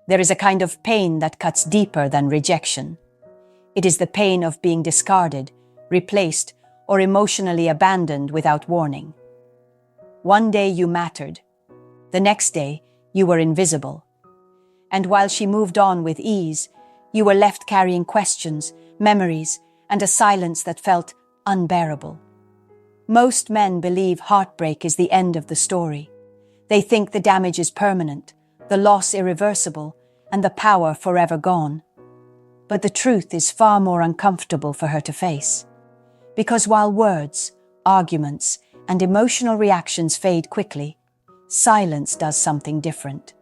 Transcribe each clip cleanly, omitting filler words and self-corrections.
There is a kind of pain that cuts deeper than rejection. It is the pain of being discarded, replaced, or emotionally abandoned without warning. One day you mattered. The next day, you were invisible. And while she moved on with ease, you were left carrying questions, memories, and a silence that felt unbearable. Most men believe heartbreak is the end of the story. They think the damage is permanent, the loss irreversible, and the power forever gone. But the truth is far more uncomfortable for her to face. Because while words, arguments, and emotional reactions fade quickly, silence does something different.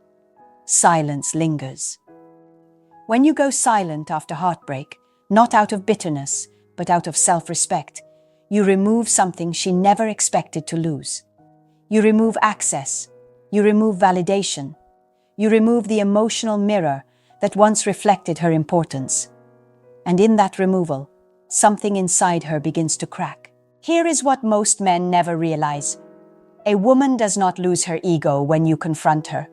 Silence lingers. When you go silent after heartbreak, not out of bitterness, but out of self-respect, you remove something she never expected to lose. You remove access. You remove validation. You remove the emotional mirror that once reflected her importance. And in that removal, something inside her begins to crack. Here is what most men never realize. A woman does not lose her ego when you confront her.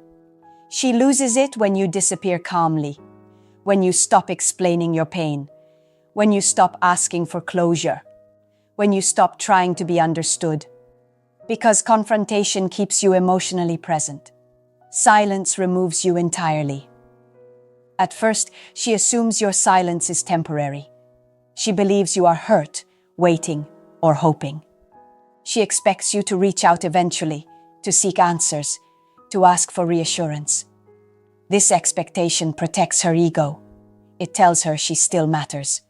She loses it when you disappear calmly, when you stop explaining your pain, when you stop asking for closure, when you stop trying to be understood. Because confrontation keeps you emotionally present. Silence removes you entirely. At first, she assumes your silence is temporary. She believes you are hurt, waiting, or hoping. She expects you to reach out eventually, to seek answers, to ask for reassurance. This expectation protects her ego. It tells her she still matters.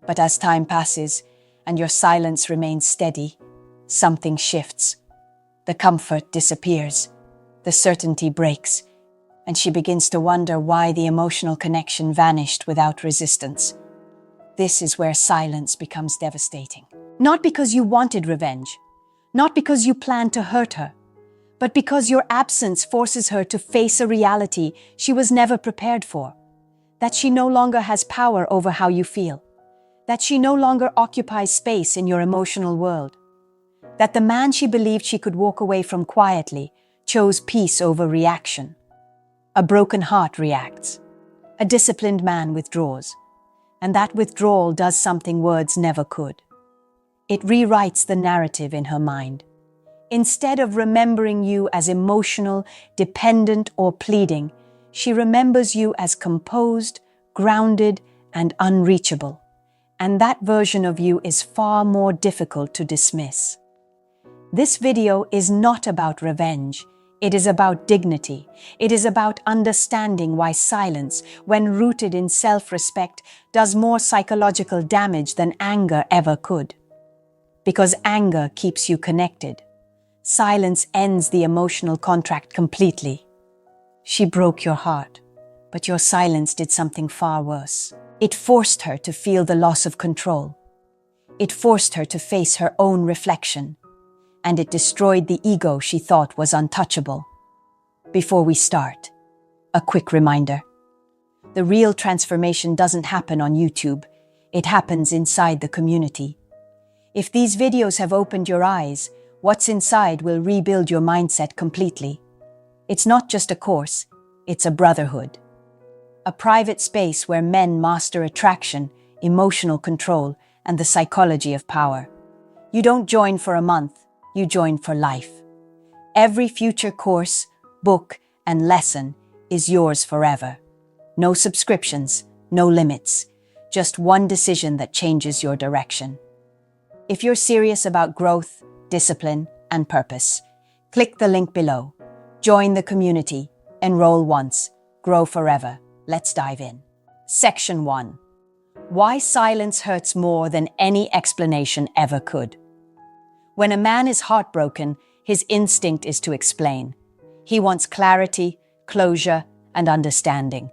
But as time passes, and your silence remains steady, something shifts. The comfort disappears. The certainty breaks, and she begins to wonder why the emotional connection vanished without resistance. This is where silence becomes devastating. Not because you wanted revenge, not because you planned to hurt her, but because your absence forces her to face a reality she was never prepared for. That she no longer has power over how you feel. That she no longer occupies space in your emotional world. That the man she believed she could walk away from quietly chose peace over reaction. A broken heart reacts. A disciplined man withdraws. And that withdrawal does something words never could. It rewrites the narrative in her mind. Instead of remembering you as emotional, dependent, or pleading, she remembers you as composed, grounded, and unreachable. And that version of you is far more difficult to dismiss. This video is not about revenge. It is about dignity. It is about understanding why silence, when rooted in self-respect, does more psychological damage than anger ever could. Because anger keeps you connected. Silence ends the emotional contract completely. She broke your heart, but your silence did something far worse. It forced her to feel the loss of control. It forced her to face her own reflection. And it destroyed the ego she thought was untouchable. Before we start, a quick reminder. The real transformation doesn't happen on YouTube. It happens inside the community. If these videos have opened your eyes, what's inside will rebuild your mindset completely. It's not just a course, it's a brotherhood. A private space where men master attraction, emotional control, and the psychology of power. You don't join for a month. You join for life. Every future course, book, and lesson is yours forever. No subscriptions, no limits, just one decision that changes your direction. If you're serious about growth, discipline, and purpose, click the link below. Join the community. Enroll once. Grow forever. Let's dive in. Section 1. Why silence hurts more than any explanation ever could. When a man is heartbroken, his instinct is to explain. He wants clarity, closure, and understanding.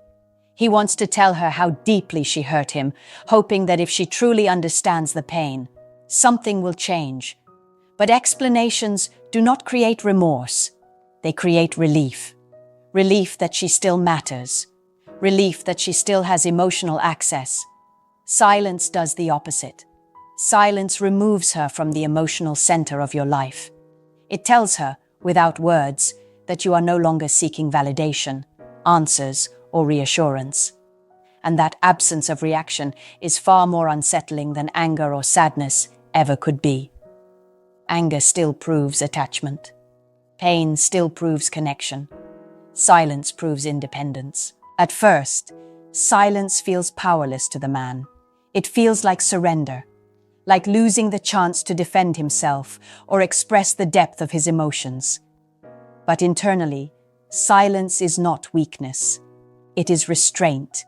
He wants to tell her how deeply she hurt him, hoping that if she truly understands the pain, something will change. But explanations do not create remorse. They create relief. Relief that she still matters. Relief that she still has emotional access. Silence does the opposite. Silence removes her from the emotional center of your life. It tells her, without words, that you are no longer seeking validation, answers, or reassurance. And that absence of reaction is far more unsettling than anger or sadness ever could be. Anger still proves attachment. Pain still proves connection. Silence proves independence. At first, silence feels powerless to the man. It feels like surrender, like losing the chance to defend himself or express the depth of his emotions. But internally, silence is not weakness. It is restraint.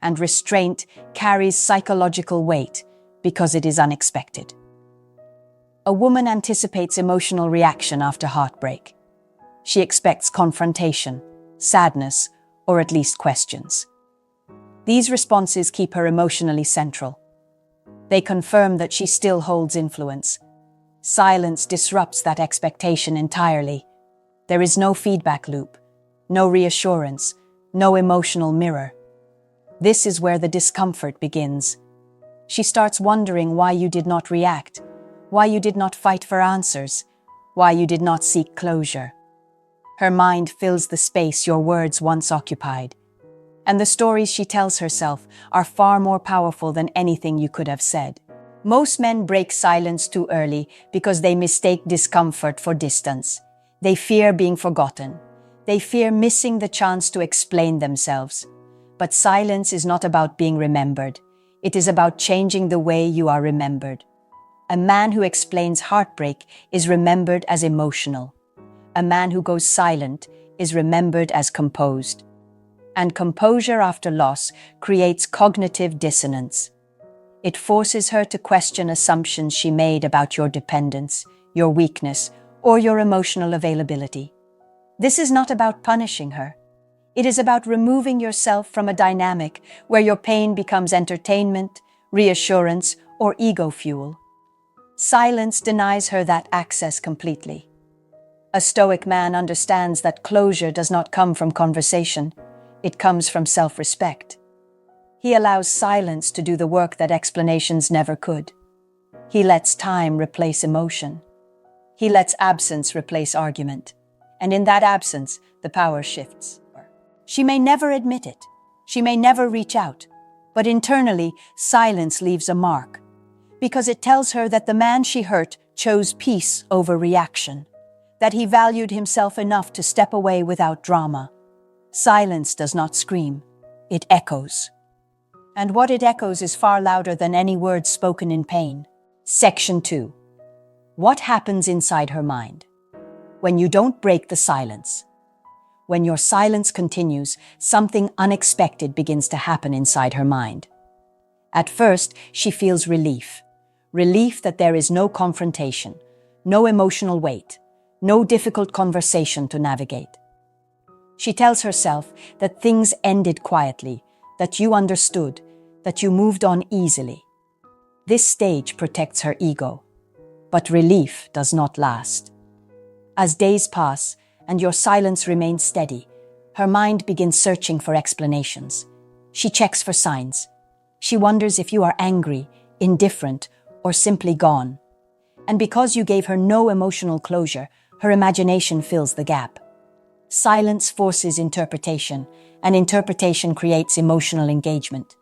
And restraint carries psychological weight because it is unexpected. A woman anticipates emotional reaction after heartbreak. She expects confrontation, sadness, or at least questions. These responses keep her emotionally central. They confirm that she still holds influence. Silence disrupts that expectation entirely. There is no feedback loop, no reassurance, no emotional mirror. This is where the discomfort begins. She starts wondering why you did not react, why you did not fight for answers, why you did not seek closure. Her mind fills the space your words once occupied. And the stories she tells herself are far more powerful than anything you could have said. Most men break silence too early because they mistake discomfort for distance. They fear being forgotten. They fear missing the chance to explain themselves. But silence is not about being remembered. It is about changing the way you are remembered. A man who explains heartbreak is remembered as emotional. A man who goes silent is remembered as composed. And composure after loss creates cognitive dissonance. It forces her to question assumptions she made about your dependence, your weakness, or your emotional availability. This is not about punishing her. It is about removing yourself from a dynamic where your pain becomes entertainment, reassurance, or ego fuel. Silence denies her that access completely. A stoic man understands that closure does not come from conversation. It comes from self-respect. He allows silence to do the work that explanations never could. He lets time replace emotion. He lets absence replace argument. And in that absence, the power shifts. She may never admit it. She may never reach out. But internally, silence leaves a mark. Because it tells her that the man she hurt chose peace over reaction. That he valued himself enough to step away without drama. Silence does not scream. It echoes. And what it echoes is far louder than any words spoken in pain. Section 2. What happens inside her mind? When you don't break the silence. When your silence continues, something unexpected begins to happen inside her mind. At first, she feels relief. Relief that there is no confrontation, no emotional weight, no difficult conversation to navigate. She tells herself that things ended quietly, that you understood, that you moved on easily. This stage protects her ego. But relief does not last. As days pass, and your silence remains steady, her mind begins searching for explanations. She checks for signs. She wonders if you are angry, indifferent, or simply gone. And because you gave her no emotional closure, her imagination fills the gap. Silence forces interpretation, and interpretation creates emotional engagement.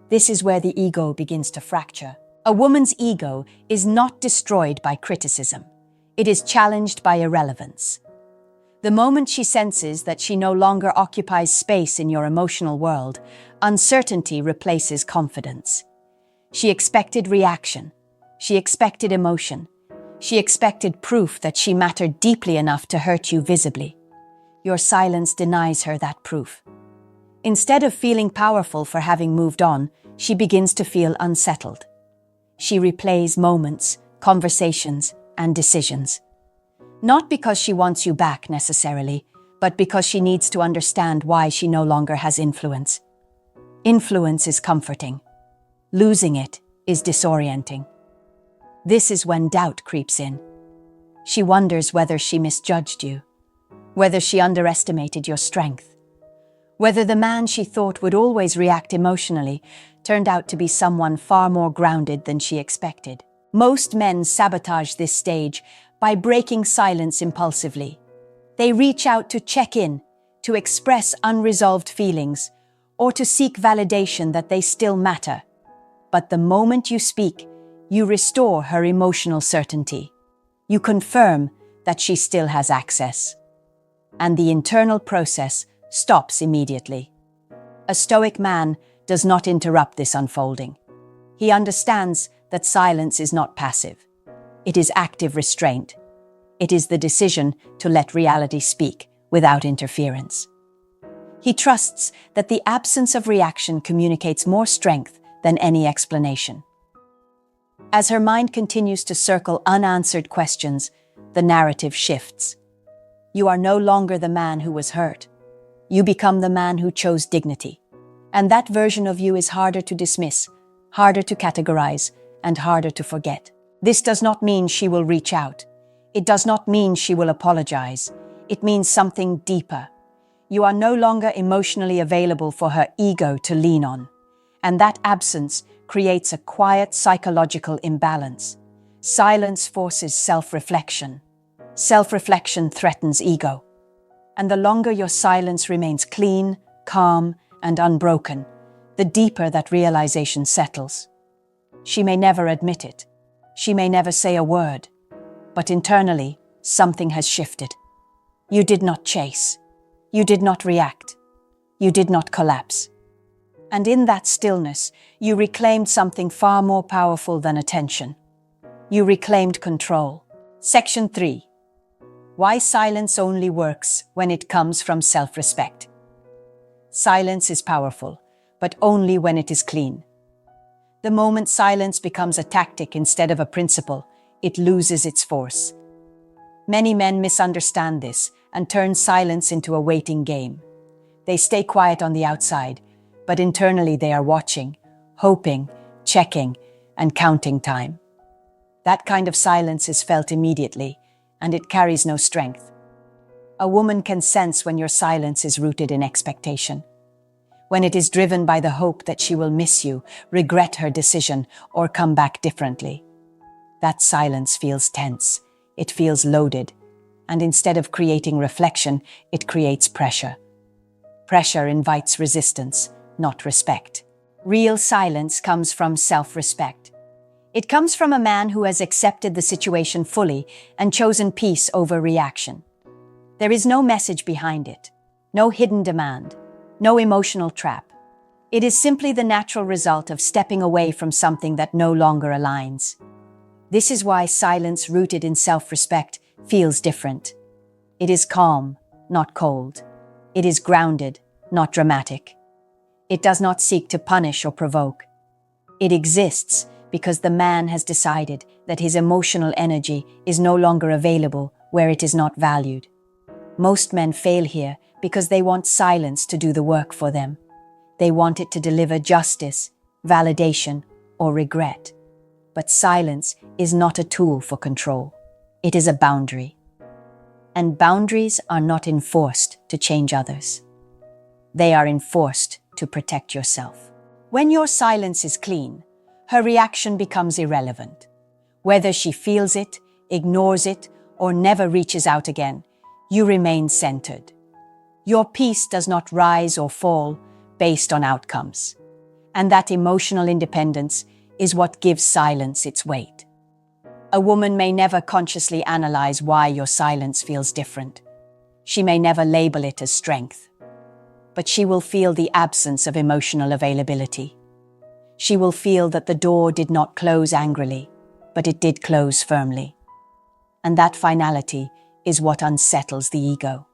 This is where the ego begins to fracture. A woman's ego is not destroyed by criticism. It is challenged by irrelevance. The moment she senses that she no longer occupies space in your emotional world, uncertainty replaces confidence. She expected reaction. She expected emotion. She expected proof that she mattered deeply enough to hurt you visibly. Your silence denies her that proof. Instead of feeling powerful for having moved on, she begins to feel unsettled. She replays moments, conversations, and decisions. Not because she wants you back necessarily, but because she needs to understand why she no longer has influence. Influence is comforting. Losing it is disorienting. This is when doubt creeps in. She wonders whether she misjudged you, whether she underestimated your strength, whether the man she thought would always react emotionally turned out to be someone far more grounded than she expected. Most men sabotage this stage by breaking silence impulsively. They reach out to check in, to express unresolved feelings, or to seek validation that they still matter. But the moment you speak, you restore her emotional certainty. You confirm that she still has access. And the internal process stops immediately. A stoic man does not interrupt this unfolding. He understands that silence is not passive. It is active restraint. It is the decision to let reality speak without interference. He trusts that the absence of reaction communicates more strength than any explanation. As her mind continues to circle unanswered questions, the narrative shifts. You are no longer the man who was hurt. You become the man who chose dignity. And that version of you is harder to dismiss, harder to categorize, and harder to forget. This does not mean she will reach out. It does not mean she will apologize. It means something deeper. You are no longer emotionally available for her ego to lean on. And that absence creates a quiet psychological imbalance. Silence forces self-reflection. Self-reflection threatens ego. And the longer your silence remains clean, calm, and unbroken, the deeper that realization settles. She may never admit it. She may never say a word. But internally, something has shifted. You did not chase. You did not react. You did not collapse. And in that stillness, you reclaimed something far more powerful than attention. You reclaimed control. Section 3. Why silence only works when it comes from self-respect. Silence is powerful, but only when it is clean. The moment silence becomes a tactic instead of a principle, it loses its force. Many men misunderstand this and turn silence into a waiting game. They stay quiet on the outside, but internally they are watching, hoping, checking, and counting time. That kind of silence is felt immediately, and it carries no strength. A woman can sense when your silence is rooted in expectation, when it is driven by the hope that she will miss you, regret her decision, or come back differently. That silence feels tense, it feels loaded, and instead of creating reflection, it creates pressure. Pressure invites resistance, not respect. Real silence comes from self-respect. It comes from a man who has accepted the situation fully and chosen peace over reaction. There is no message behind it, no hidden demand, no emotional trap. It is simply the natural result of stepping away from something that no longer aligns. This is why silence rooted in self-respect feels different. It is calm, not cold. It is grounded, not dramatic. It does not seek to punish or provoke. It exists because the man has decided that his emotional energy is no longer available where it is not valued. Most men fail here because they want silence to do the work for them. They want it to deliver justice, validation, or regret. But silence is not a tool for control. It is a boundary. And boundaries are not enforced to change others. They are enforced to protect yourself. When your silence is clean, her reaction becomes irrelevant. Whether she feels it, ignores it, or never reaches out again, you remain centered. Your peace does not rise or fall based on outcomes. And that emotional independence is what gives silence its weight. A woman may never consciously analyze why your silence feels different. She may never label it as strength. But she will feel the absence of emotional availability. She will feel that the door did not close angrily, but it did close firmly. And that finality is what unsettles the ego.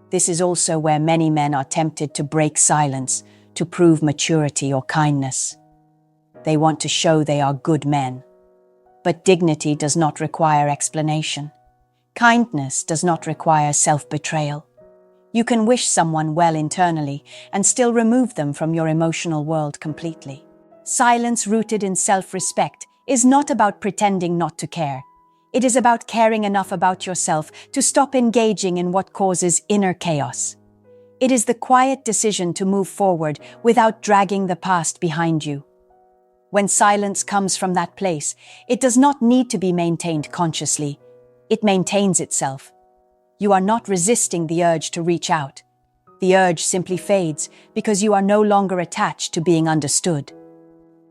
This is also where many men are tempted to break silence to prove maturity or kindness. They want to show they are good men. But dignity does not require explanation. Kindness does not require self-betrayal. You can wish someone well internally and still remove them from your emotional world completely. Silence rooted in self-respect is not about pretending not to care. It is about caring enough about yourself to stop engaging in what causes inner chaos. It is the quiet decision to move forward without dragging the past behind you. When silence comes from that place, it does not need to be maintained consciously. It maintains itself. You are not resisting the urge to reach out. The urge simply fades because you are no longer attached to being understood.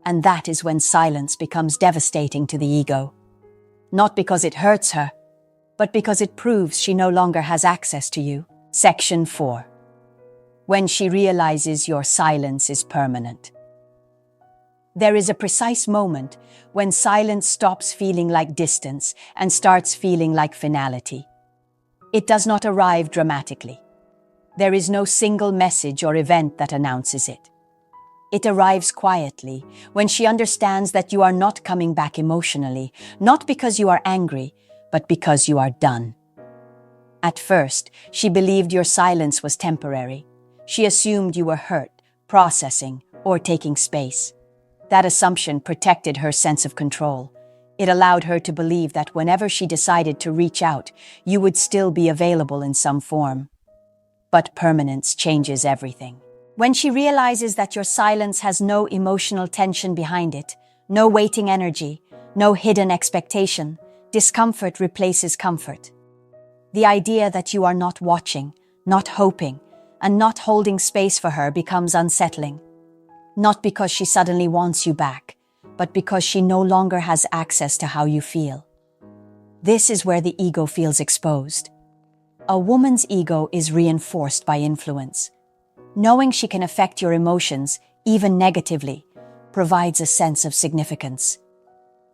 And that is when silence becomes devastating to the ego. Not because it hurts her, but because it proves she no longer has access to you. Section 4. When she realizes your silence is permanent. There is a precise moment when silence stops feeling like distance and starts feeling like finality. It does not arrive dramatically. There is no single message or event that announces it. It arrives quietly when she understands that you are not coming back emotionally, not because you are angry, but because you are done. At first, she believed your silence was temporary. She assumed you were hurt, processing, or taking space. That assumption protected her sense of control. It allowed her to believe that whenever she decided to reach out, you would still be available in some form. But permanence changes everything. When she realizes that your silence has no emotional tension behind it, no waiting energy, no hidden expectation, discomfort replaces comfort. The idea that you are not watching, not hoping, and not holding space for her becomes unsettling. Not because she suddenly wants you back, but because she no longer has access to how you feel. This is where the ego feels exposed. A woman's ego is reinforced by influence. Knowing she can affect your emotions, even negatively, provides a sense of significance.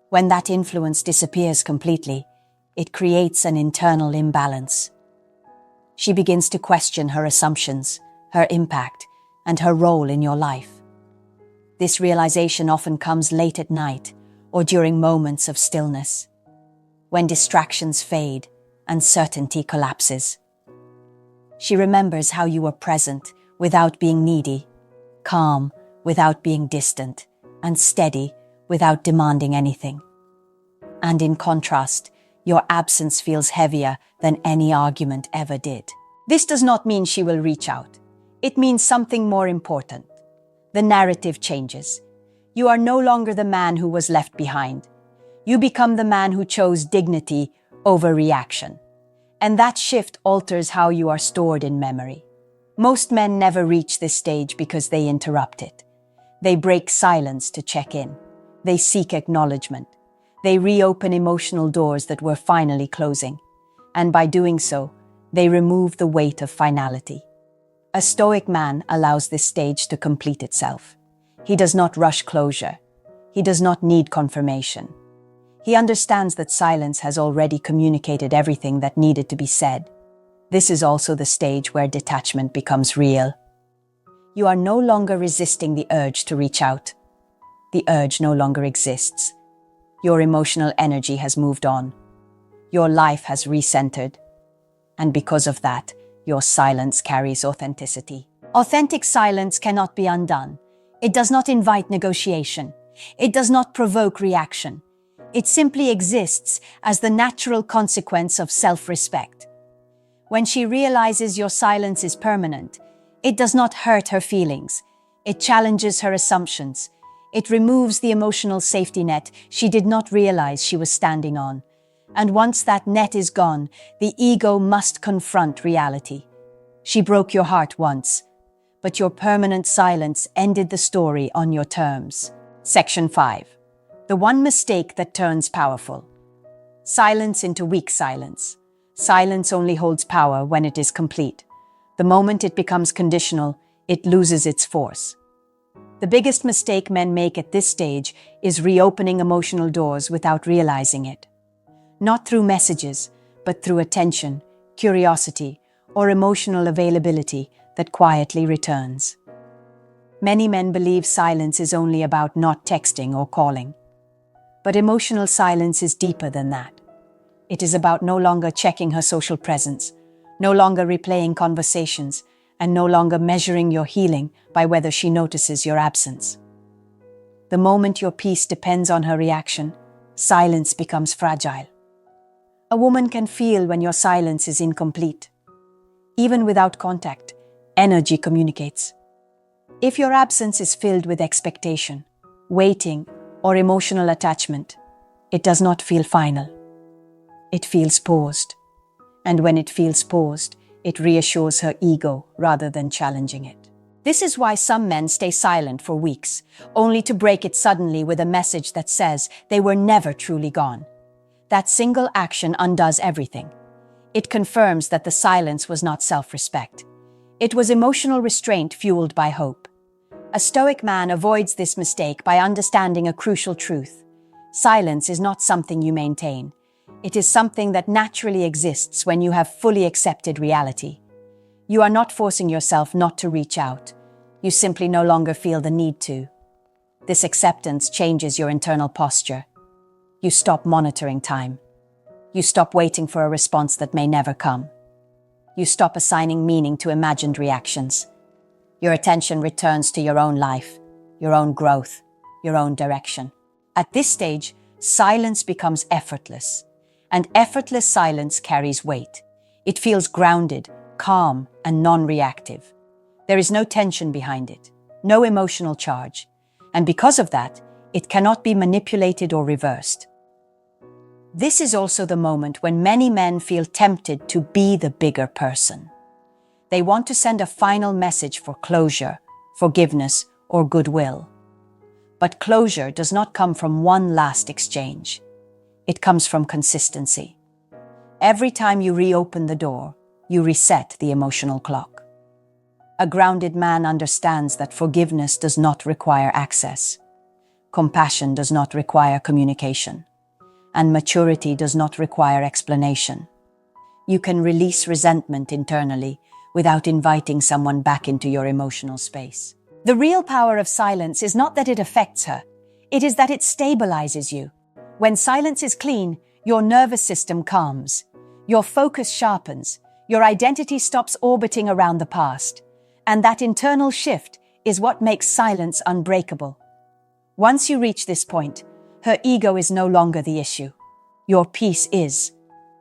When that influence disappears completely, it creates an internal imbalance. She begins to question her assumptions, her impact, and her role in your life. This realization often comes late at night or during moments of stillness. When distractions fade, uncertainty collapses. She remembers how you were present without being needy, calm without being distant, and steady without demanding anything. And in contrast, your absence feels heavier than any argument ever did. This does not mean she will reach out. It means something more important. The narrative changes. You are no longer the man who was left behind. You become the man who chose dignity over reaction. And that shift alters how you are stored in memory. Most men never reach this stage because they interrupt it. They break silence to check in. They seek acknowledgement. They reopen emotional doors that were finally closing. And by doing so, they remove the weight of finality. A stoic man allows this stage to complete itself. He does not rush closure. He does not need confirmation. He understands that silence has already communicated everything that needed to be said. This is also the stage where detachment becomes real. You are no longer resisting the urge to reach out. The urge no longer exists. Your emotional energy has moved on. Your life has recentered. And because of that, your silence carries authenticity. Authentic silence cannot be undone. It does not invite negotiation. It does not provoke reaction. It simply exists as the natural consequence of self-respect. When she realizes your silence is permanent, it does not hurt her feelings. It challenges her assumptions. It removes the emotional safety net she did not realize she was standing on. And once that net is gone, the ego must confront reality. She broke your heart once, but your permanent silence ended the story on your terms. Section 5. The one mistake that turns powerful. Silence into weak silence. Silence only holds power when it is complete. The moment it becomes conditional, it loses its force. The biggest mistake men make at this stage is reopening emotional doors without realizing it. Not through messages, but through attention, curiosity, or emotional availability that quietly returns. Many men believe silence is only about not texting or calling. But emotional silence is deeper than that. It is about no longer checking her social presence, no longer replaying conversations, and no longer measuring your healing by whether she notices your absence. The moment your peace depends on her reaction, silence becomes fragile. A woman can feel when your silence is incomplete. Even without contact, energy communicates. If your absence is filled with expectation, waiting, or emotional attachment, it does not feel final. It feels paused. And when it feels paused, It reassures her ego rather than challenging it. This is why some men stay silent for weeks, only to break it suddenly with a message that says they were never truly gone. That single action undoes everything. It confirms that the silence was not self-respect. It was emotional restraint fueled by hope. A stoic man avoids this mistake by understanding a crucial truth. Silence is not something you maintain. It is something that naturally exists when you have fully accepted reality. You are not forcing yourself not to reach out. You simply no longer feel the need to. This acceptance changes your internal posture. You stop monitoring time. You stop waiting for a response that may never come. You stop assigning meaning to imagined reactions. Your attention returns to your own life, your own growth, your own direction. At this stage, silence becomes effortless, and effortless silence carries weight. It feels grounded, calm, and non-reactive. There is no tension behind it, no emotional charge, and because of that, it cannot be manipulated or reversed. This is also the moment when many men feel tempted to be the bigger person. They want to send a final message for closure, forgiveness, or goodwill. But closure does not come from one last exchange. It comes from consistency. Every time you reopen the door, you reset the emotional clock. A grounded man understands that forgiveness does not require access. Compassion does not require communication. And maturity does not require explanation. You can release resentment internally without inviting someone back into your emotional space. The real power of silence is not that it affects her, it is that it stabilizes you. When silence is clean, your nervous system calms, your focus sharpens, your identity stops orbiting around the past, and that internal shift is what makes silence unbreakable. Once you reach this point, her ego is no longer the issue. Your peace is.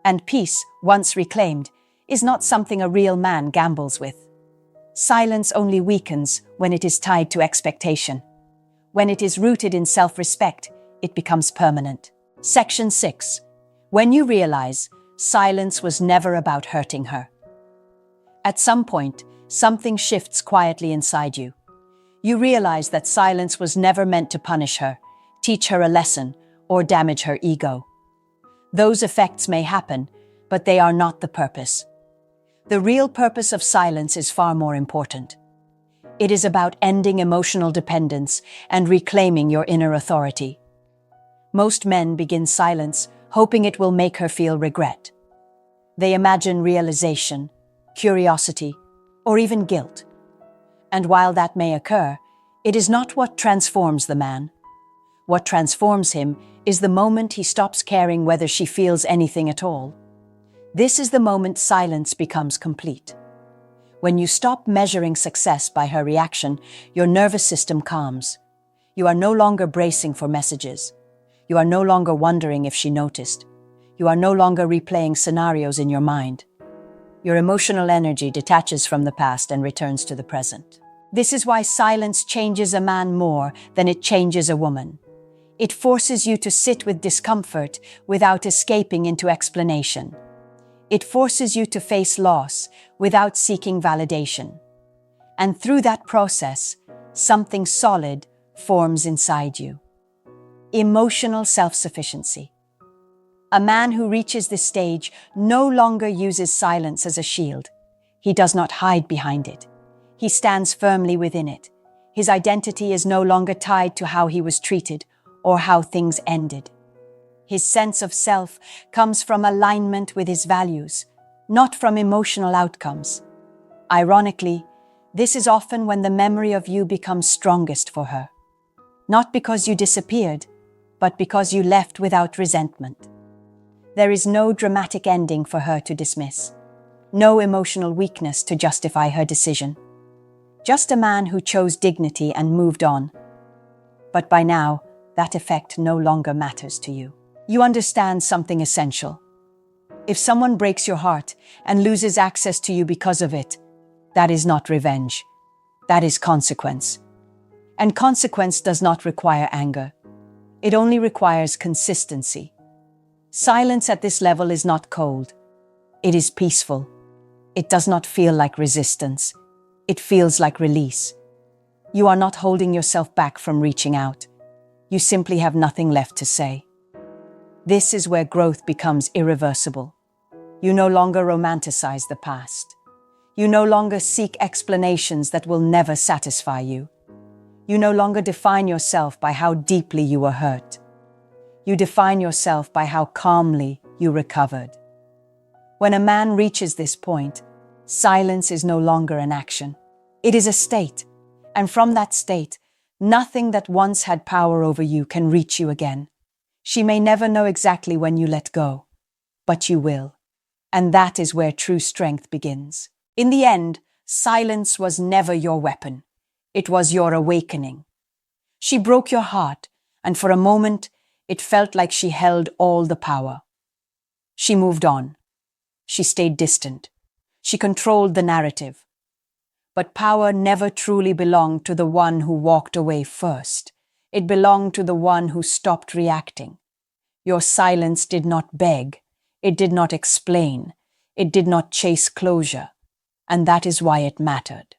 And peace, once reclaimed, is not something a real man gambles with. Silence only weakens when it is tied to expectation. When it is rooted in self-respect, it becomes permanent. Section 6. When you realize silence was never about hurting her. At some point, something shifts quietly inside you. You realize that silence was never meant to punish her, teach her a lesson, or damage her ego. Those effects may happen, but they are not the purpose. The real purpose of silence is far more important. It is about ending emotional dependence and reclaiming your inner authority. Most men begin silence hoping it will make her feel regret. They imagine realization, curiosity, or even guilt. And while that may occur, it is not what transforms the man. What transforms him is the moment he stops caring whether she feels anything at all. This is the moment silence becomes complete. When you stop measuring success by her reaction, your nervous system calms. You are no longer bracing for messages. You are no longer wondering if she noticed. You are no longer replaying scenarios in your mind. Your emotional energy detaches from the past and returns to the present. This is why silence changes a man more than it changes a woman. It forces you to sit with discomfort without escaping into explanation. It forces you to face loss without seeking validation. And through that process, something solid forms inside you. Emotional self-sufficiency. A man who reaches this stage no longer uses silence as a shield. He does not hide behind it. He stands firmly within it. His identity is no longer tied to how he was treated or how things ended. His sense of self comes from alignment with his values, not from emotional outcomes. Ironically, this is often when the memory of you becomes strongest for her. Not because you disappeared, but because you left without resentment. There is no dramatic ending for her to dismiss, no emotional weakness to justify her decision. Just a man who chose dignity and moved on. But by now, that effect no longer matters to you. You understand something essential. If someone breaks your heart and loses access to you because of it, that is not revenge. That is consequence. And consequence does not require anger. It only requires consistency. Silence at this level is not cold. It is peaceful. It does not feel like resistance. It feels like release. You are not holding yourself back from reaching out. You simply have nothing left to say. This is where growth becomes irreversible. You no longer romanticize the past. You no longer seek explanations that will never satisfy you. You no longer define yourself by how deeply you were hurt. You define yourself by how calmly you recovered. When a man reaches this point, silence is no longer an action. It is a state, and from that state, nothing that once had power over you can reach you again. She may never know exactly when you let go, but you will. And that is where true strength begins. In the end, silence was never your weapon. It was your awakening. She broke your heart, and for a moment, it felt like she held all the power. She moved on. She stayed distant. She controlled the narrative. But power never truly belonged to the one who walked away first. It belonged to the one who stopped reacting. Your silence did not beg. It did not explain. It did not chase closure. And that is why it mattered.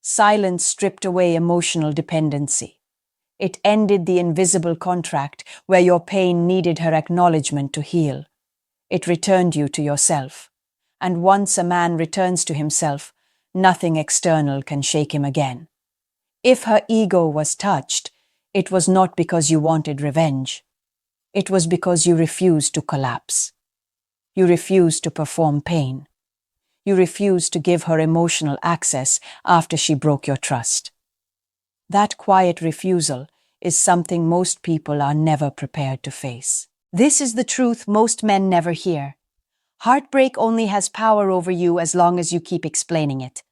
Silence stripped away emotional dependency. It ended the invisible contract where your pain needed her acknowledgement to heal. It returned you to yourself. And once a man returns to himself, nothing external can shake him again. If her ego was touched, it was not because you wanted revenge. It was because you refused to collapse. You refused to perform pain. You refused to give her emotional access after she broke your trust. That quiet refusal is something most people are never prepared to face. This is the truth most men never hear. Heartbreak only has power over you as long as you keep explaining it.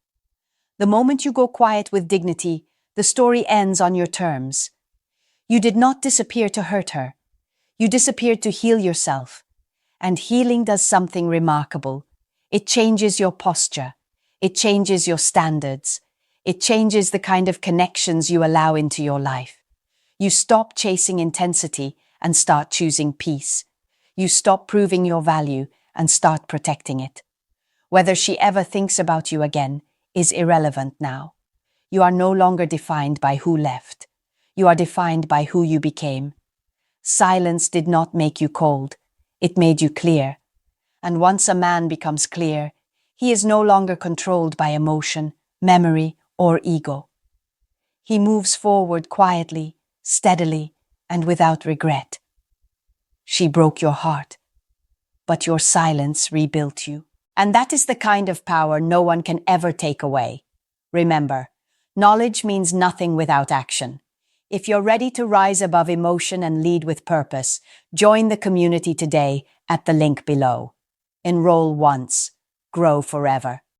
The moment you go quiet with dignity, the story ends on your terms. You did not disappear to hurt her. You disappeared to heal yourself. And healing does something remarkable. It changes your posture. It changes your standards. It changes the kind of connections you allow into your life. You stop chasing intensity and start choosing peace. You stop proving your value and start protecting it. Whether she ever thinks about you again is irrelevant now. You are no longer defined by who left. You are defined by who you became. Silence did not make you cold. It made you clear. And once a man becomes clear, he is no longer controlled by emotion, memory, or ego. He moves forward quietly, steadily, and without regret. She broke your heart, but your silence rebuilt you. And that is the kind of power no one can ever take away. Remember, knowledge means nothing without action. If you're ready to rise above emotion and lead with purpose, join the community today at the link below. Enroll once, grow forever.